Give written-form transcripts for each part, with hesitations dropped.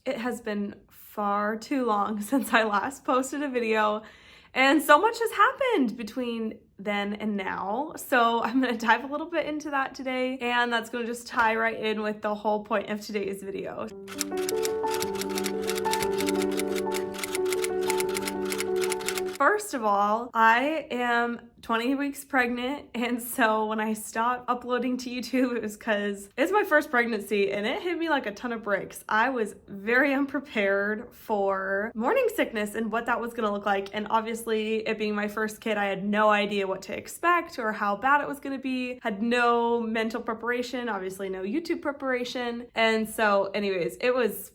It has been far too long since I last posted a video, and so much has happened between then and now. So I'm gonna dive a little bit into that today, and that's gonna just tie right in with the whole point of today's video. First of all, I am 20 weeks pregnant, and so when I stopped uploading to YouTube, it was because it's my first pregnancy and it hit me like a ton of bricks. I was very unprepared for morning sickness and what that was gonna look like, and obviously it being my first kid, I had no idea what to expect or how bad it was gonna be, had no mental preparation, obviously no YouTube preparation, and so anyways, it was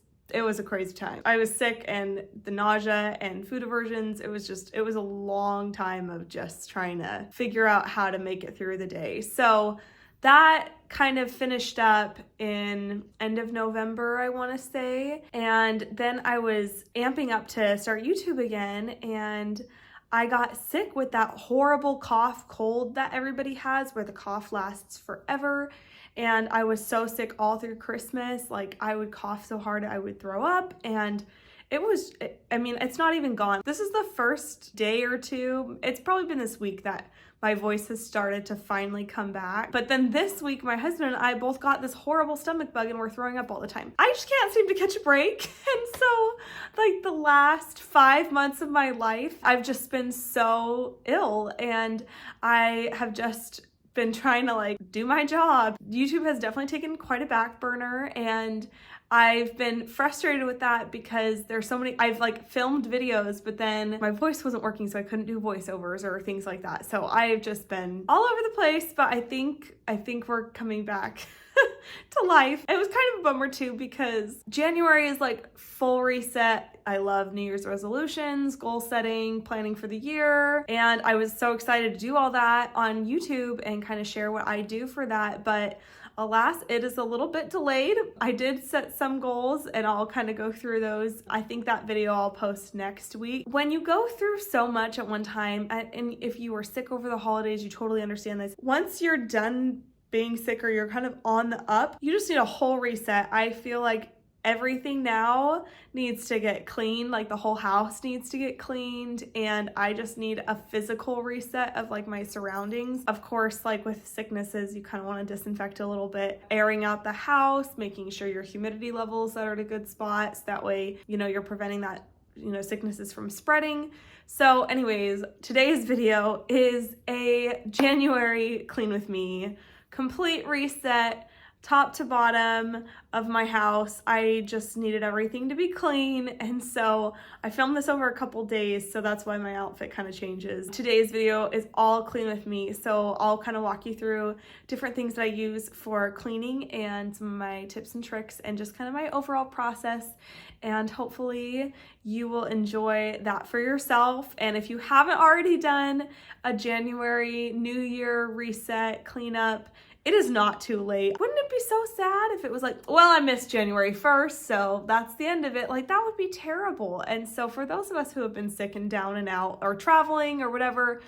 a crazy time. I was sick, and the nausea and food aversions, it was a long time of just trying to figure out how to make it through the day. So that kind of finished up in end of November, I want to say. And then I was amping up to start YouTube again, and I got sick with that horrible cough cold that everybody has where the cough lasts forever. And I was so sick all through Christmas. Like, I would cough so hard I would throw up, and it's not even gone. This is the first day or two. It's probably been this week that my voice has started to finally come back. But then this week, my husband and I both got this horrible stomach bug and we're throwing up all the time. I just can't seem to catch a break. And so, like, the last 5 months of my life, I've just been so ill, and I have just been trying to do my job. YouTube has definitely taken quite a back burner, and I've been frustrated with that because there's so many, I've filmed videos, but then my voice wasn't working, so I couldn't do voiceovers or things like that. So I've just been all over the place, but I think we're coming back to life. It was kind of a bummer too, because January is full reset. I love New Year's resolutions, goal setting, planning for the year, and I was so excited to do all that on YouTube and kind of share what I do for that, but alas, it is a little bit delayed. I did set some goals, and I'll kind of go through those. I think that video I'll post next week. When you go through so much at one time, and if you were sick over the holidays, you totally understand this. Once you're done being sick or you're kind of on the up, you just need a whole reset. I feel like everything now needs to get cleaned, the whole house needs to get cleaned, and I just need a physical reset of my surroundings. Of course, with sicknesses, you kind of want to disinfect a little bit, airing out the house, making sure your humidity levels are at a good spot, so that way, you're preventing that, sicknesses from spreading. So anyways, today's video is a January clean with me, complete reset, top to bottom of my house. I just needed everything to be clean, and so I filmed this over a couple days, so that's why my outfit kind of changes. Today's video is all clean with me, so I'll kind of walk you through different things that I use for cleaning and some of my tips and tricks and just kind of my overall process, and hopefully you will enjoy that for yourself. And if you haven't already done a January New Year reset cleanup, it is not too late. Wouldn't it be so sad if it was well, I missed January 1st, so that's the end of it? That would be terrible. And so for those of us who have been sick and down and out or traveling or whatever,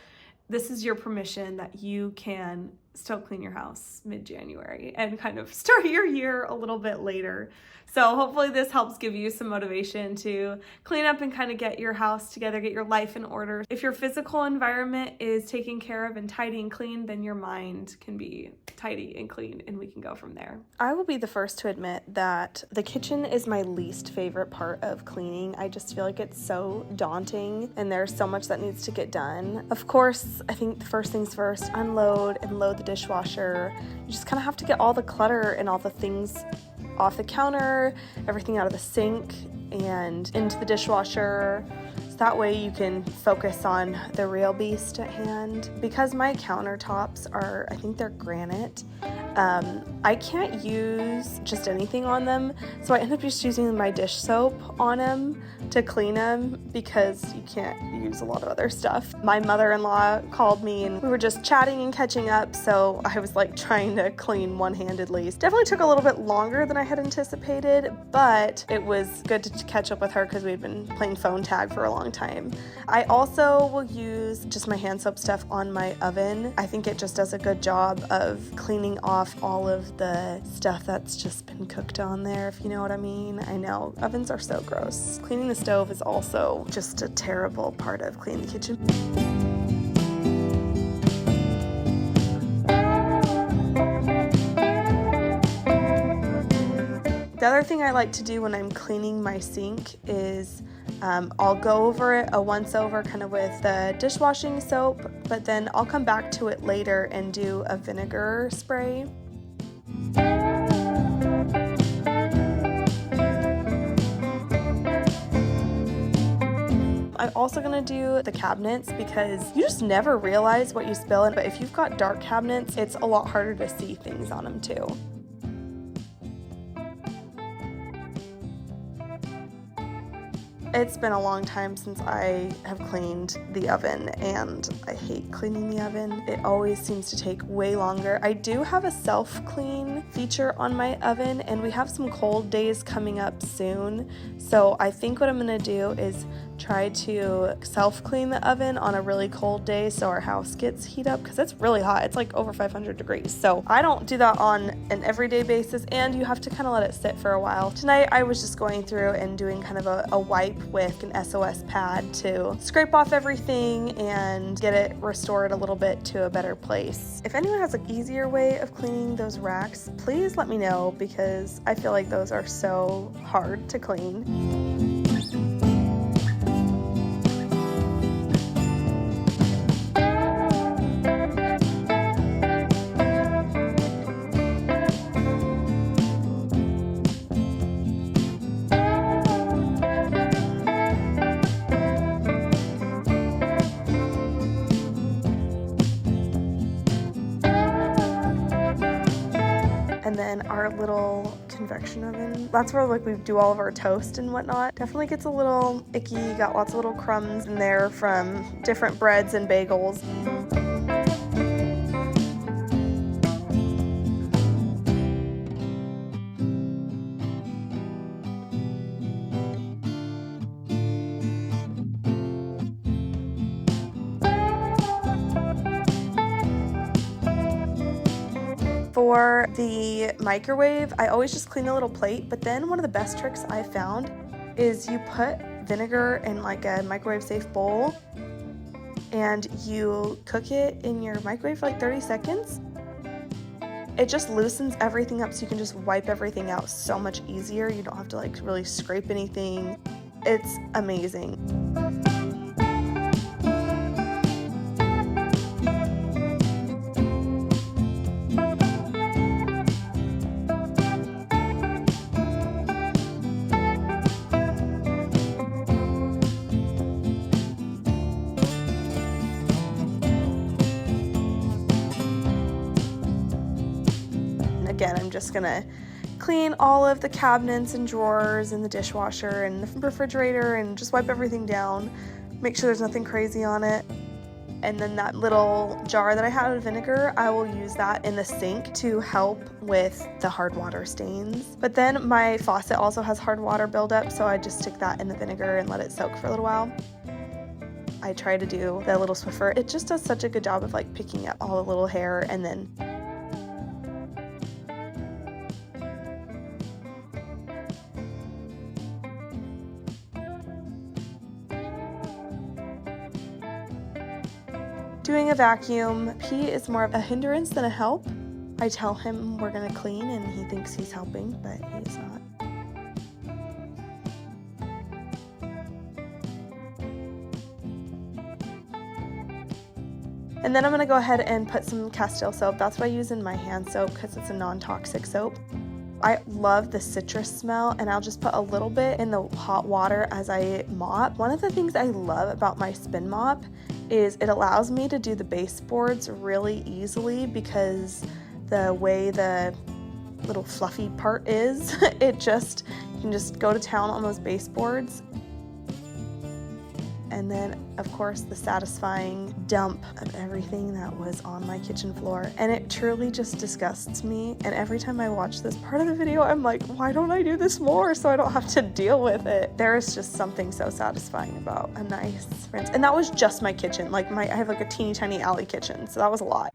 this is your permission that you can still clean your house mid-January and kind of start your year a little bit later. So hopefully this helps give you some motivation to clean up and kind of get your house together, get your life in order. If your physical environment is taken care of and tidy and clean, then your mind can be tidy and clean, and we can go from there. I will be the first to admit that the kitchen is my least favorite part of cleaning. I just feel like it's so daunting, and there's so much that needs to get done. Of course, I think the first things first, unload and load the dishwasher. You just kind of have to get all the clutter and all the things off the counter, everything out of the sink and into the dishwasher, so that way you can focus on the real beast at hand. Because my countertops are, I think they're granite, I can't use just anything on them, so I end up just using my dish soap on them to clean them because you can't use a lot of other stuff. My mother-in-law called me and we were just chatting and catching up, so I was trying to clean one-handedly. Definitely took a little bit longer than I had anticipated, but it was good to catch up with her because we'd been playing phone tag for a long time. I also will use just my hand soap stuff on my oven. I think it just does a good job of cleaning off off all of the stuff that's just been cooked on there, if you know what I mean. I know, ovens are so gross. Cleaning the stove is also just a terrible part of cleaning the kitchen. The other thing I like to do when I'm cleaning my sink is I'll go over it a once over kind of with the dishwashing soap, but then I'll come back to it later and do a vinegar spray. I'm also going to do the cabinets because you just never realize what you spill in, but if you've got dark cabinets, it's a lot harder to see things on them too. It's been a long time since I have cleaned the oven, and I hate cleaning the oven. It always seems to take way longer. I do have a self-clean feature on my oven, and we have some cold days coming up soon. So I think what I'm gonna do is try to self-clean the oven on a really cold day so our house gets heat up, because it's really hot. It's like over 500 degrees. So I don't do that on an everyday basis, and you have to kind of let it sit for a while. Tonight I was just going through and doing kind of a wipe with an SOS pad to scrape off everything and get it restored a little bit to a better place. If anyone has an easier way of cleaning those racks, please let me know, because I feel like those are so hard to clean. And then our little convection oven, that's where like we do all of our toast and whatnot. Definitely gets a little icky, got lots of little crumbs in there from different breads and bagels. For the microwave, I always just clean the little plate, but then one of the best tricks I found is you put vinegar in like a microwave safe bowl and you cook it in your microwave for like 30 seconds. It just loosens everything up so you can just wipe everything out so much easier. You don't have to like really scrape anything. It's amazing. Again, I'm just gonna clean all of the cabinets and drawers and the dishwasher and the refrigerator and just wipe everything down, make sure there's nothing crazy on it. And then that little jar that I had of vinegar, I will use that in the sink to help with the hard water stains. But then my faucet also has hard water buildup, so I just stick that in the vinegar and let it soak for a little while. I try to do the little Swiffer. It just does such a good job of like picking up all the little hair and then doing a vacuum. He is more of a hindrance than a help. I tell him we're gonna clean and he thinks he's helping, but he's not. And then I'm gonna go ahead and put some Castile soap. That's what I use in my hand soap because it's a non-toxic soap. I love the citrus smell, and I'll just put a little bit in the hot water as I mop. One of the things I love about my spin mop is it allows me to do the baseboards really easily because the way the little fluffy part is, you can just go to town on those baseboards. And then, of course, the satisfying dump of everything that was on my kitchen floor. And it truly just disgusts me. And every time I watch this part of the video, I'm like, why don't I do this more so I don't have to deal with it? There is just something so satisfying about a nice rinse. And that was just my kitchen. I have like a teeny tiny alley kitchen, so that was a lot.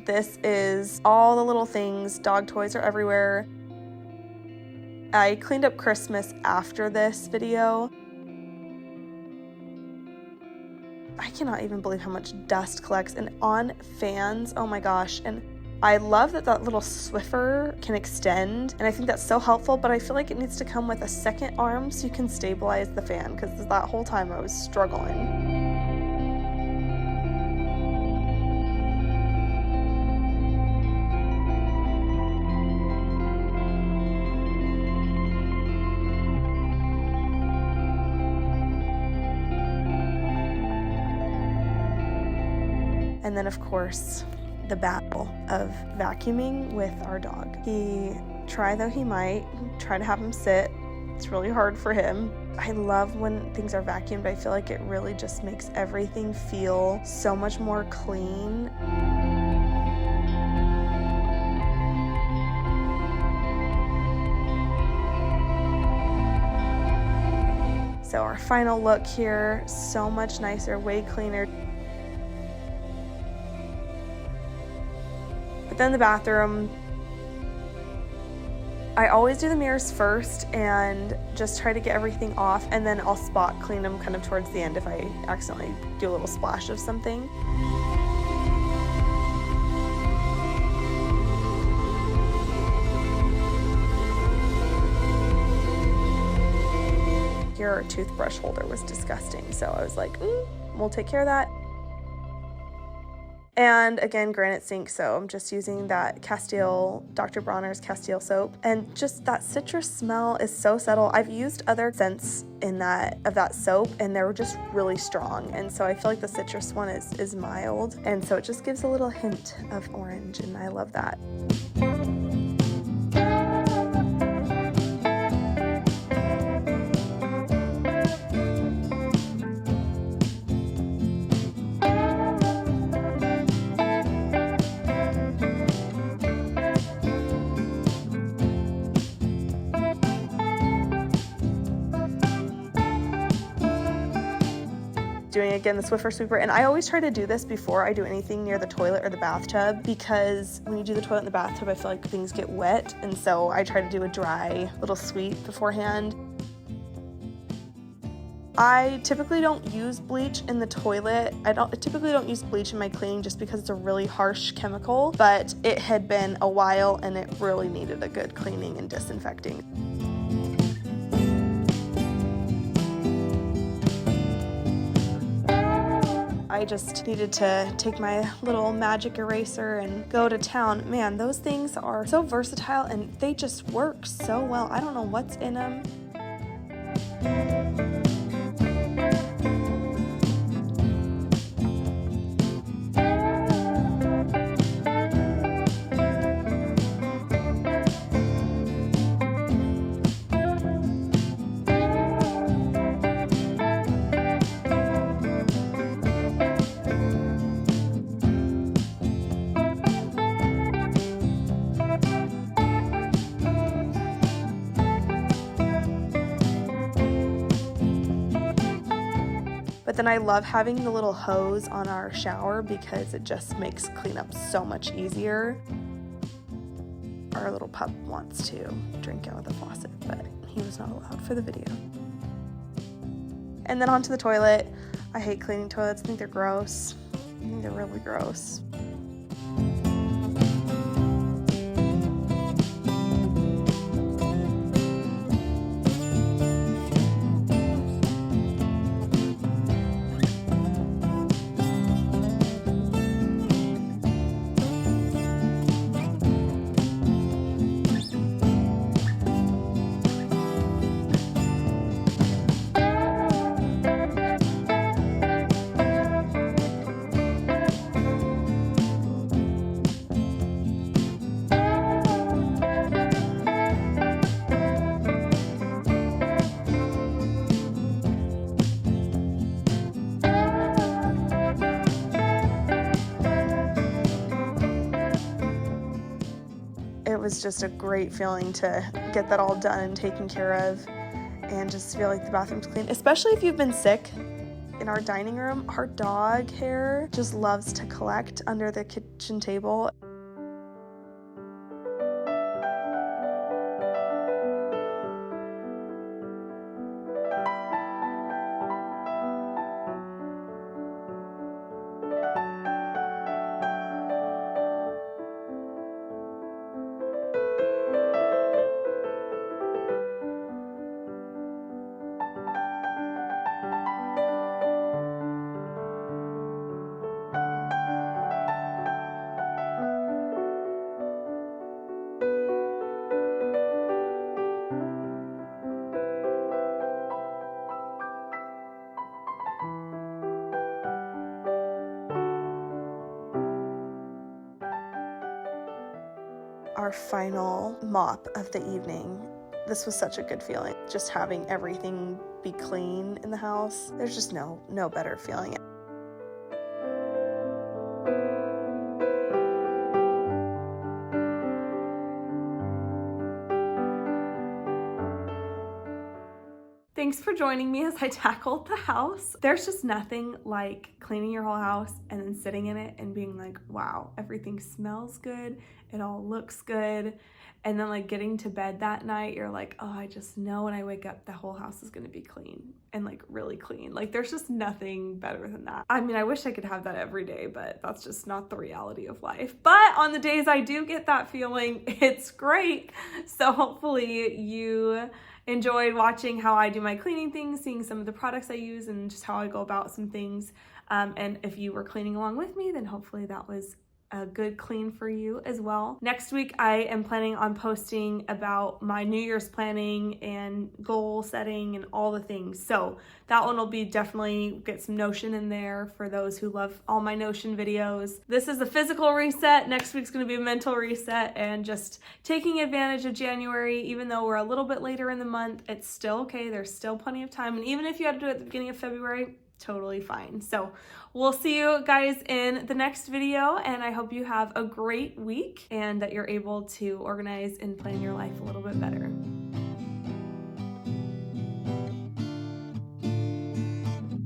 This is all the little things. Dog toys are everywhere. I cleaned up Christmas after this video. I cannot even believe how much dust collects, and on fans, oh my gosh. And I love that that little Swiffer can extend, and I think that's so helpful, but I feel like it needs to come with a second arm so you can stabilize the fan, because that whole time I was struggling. And then, of course, the battle of vacuuming with our dog. Try though he might, try to have him sit. It's really hard for him. I love when things are vacuumed. I feel like it really just makes everything feel so much more clean. So our final look here, so much nicer, way cleaner. But then the bathroom, I always do the mirrors first and just try to get everything off, and then I'll spot clean them kind of towards the end if I accidentally do a little splash of something. Here, our toothbrush holder was disgusting, so I was like, we'll take care of that. And again, granite sink, so I'm just using that Castile, Dr. Bronner's Castile soap. And just that citrus smell is so subtle. I've used other scents of that soap, and they're just really strong. And so I feel like the citrus one is mild. And so it just gives a little hint of orange, and I love that. Doing again the Swiffer sweeper, and I always try to do this before I do anything near the toilet or the bathtub, because when you do the toilet and the bathtub, I feel like things get wet, and so I try to do a dry little sweep beforehand. I typically don't use bleach in the toilet. I typically don't use bleach in my cleaning just because it's a really harsh chemical, but it had been a while and it really needed a good cleaning and disinfecting. I just needed to take my little magic eraser and go to town. Man, those things are so versatile and they just work so well. I don't know what's in them. But then I love having the little hose on our shower because it just makes cleanup so much easier. Our little pup wants to drink out of the faucet, but he was not allowed for the video. And then onto the toilet. I hate cleaning toilets. I think they're gross. I think they're really gross. It was just a great feeling to get that all done and taken care of and just feel like the bathroom's clean, especially if you've been sick. in our dining room. Our dog hair just loves to collect under the kitchen table. Our final mop of the evening. This was such a good feeling. Just having everything be clean in the house. There's just no better feeling. Thanks for joining me as I tackled the house. There's just nothing like cleaning your whole house and then sitting in it and being like, wow, everything smells good, it all looks good. And then like getting to bed that night, you're like, oh, I just know when I wake up, the whole house is gonna be clean and like really clean. Like there's just nothing better than that. I mean, I wish I could have that every day, but that's just not the reality of life. But on the days I do get that feeling, it's great. So hopefully you enjoyed watching how I do my cleaning things, seeing some of the products I use and just how I go about some things. And if you were cleaning along with me, then hopefully that was a good clean for you as well. Next week, I am planning on posting about my New Year's planning and goal setting and all the things. So that one will be definitely get some Notion in there for those who love all my Notion videos. This is a physical reset. Next week's gonna be a mental reset and just taking advantage of January. Even though we're a little bit later in the month, it's still okay. There's still plenty of time. And even if you had to do it at the beginning of February, totally fine. So we'll see you guys in the next video, and I hope you have a great week and that you're able to organize and plan your life a little bit better.